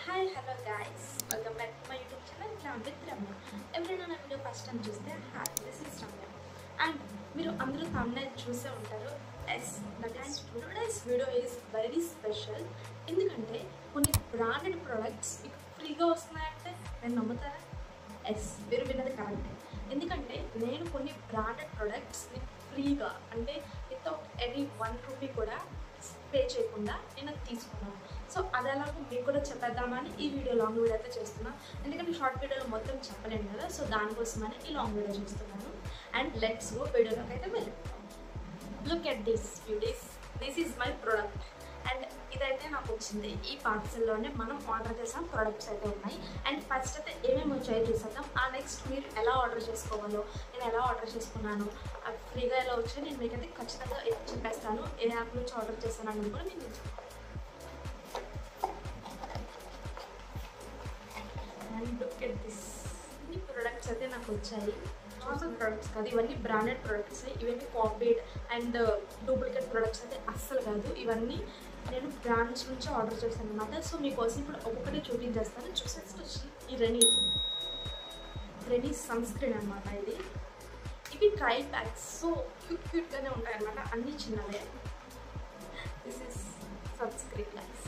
Hi, hello guys. Welcome back to my YouTube channel Plan with Ramya. ఎవరైనా నా video first time చూస్తే hi this is Ramya. And మీరు అందరూ thumbnail చూసే ఉంటారు. Yes that is today's video is very special. ఎందుకంటే కొన్ని branded products మీకు ఫ్రీగా వస్తున్నాయంటే నేను నమ్ముతారా? ఎస్ మీరు విన్నది కరెక్టే. ఎందుకంటే నేను కొన్ని బ్రాండెడ్ ప్రొడక్ట్స్ని ఫ్రీగా అంటే వితౌట్ ఎనీ 1 రూపీ కూడా పే చేయకుండా నేను తీసుకున్నాను. సో అది ఎలాగో మీకు కూడా చెప్పేద్దామని ఈ వీడియో లాంగ్ వీడియో అయితే చేస్తున్నాను. ఎందుకంటే షార్ట్ వీడియోలో మొత్తం చెప్పలేను కదా, సో దానికోసమని ఈ లాంగ్ వీడియో చేస్తున్నాను. అండ్ లెట్స్ గో వీడియోలోకి అయితే వెళ్ళిపోతాం. Look at this beauties, this is my product. And ఇదైతే నాకు వచ్చింది. ఈ పార్సల్లోనే మనం ఆర్డర్ చేసాం ప్రొడక్ట్స్ అయితే ఉన్నాయి. అండ్ ఫస్ట్ అయితే ఏమేమి వచ్చాయో చూసేద్దాం. ఆ నెక్స్ట్ మీరు ఎలా ఆర్డర్ చేసుకోవాలో, నేను ఎలా ఆర్డర్ చేసుకున్నాను, అవి ఫ్రీగా ఎలా వచ్చాయో నేను మీకైతే ఖచ్చితంగా చెప్పేస్తాను. ఏ యాప్ నుంచి ఆర్డర్ చేస్తానని కూడా నేను చెప్తాను. అండ్ లుక్ ఎట్ దిస్, ఇన్ని ప్రొడక్ట్స్ అయితే నాకు వచ్చాయి. నార్మల్ ప్రొడక్ట్స్ కాదు, ఇవన్నీ బ్రాండెడ్ ప్రొడక్ట్స్. ఇవన్నీ కాపీడ్ అండ్ డూప్లికేట్ ప్రొడక్ట్స్ అయితే అస్సలు కాదు. ఇవన్నీ నేను బ్రాండ్స్ నుంచి ఆర్డర్ చేశాను అనమాట. సో మీకోసం ఇప్పుడు ఒక్కొక్కటి చూపించేస్తాను. చూసేసి వచ్చి ఈ రెనీ సన్ స్క్రీన్ అనమాట. ఇవి ట్రయల్ ప్యాక్స్. సో క్యూట్గానే ఉంటాయన్నమాట, అన్నీ చిన్నవే. This is sunscreen packs.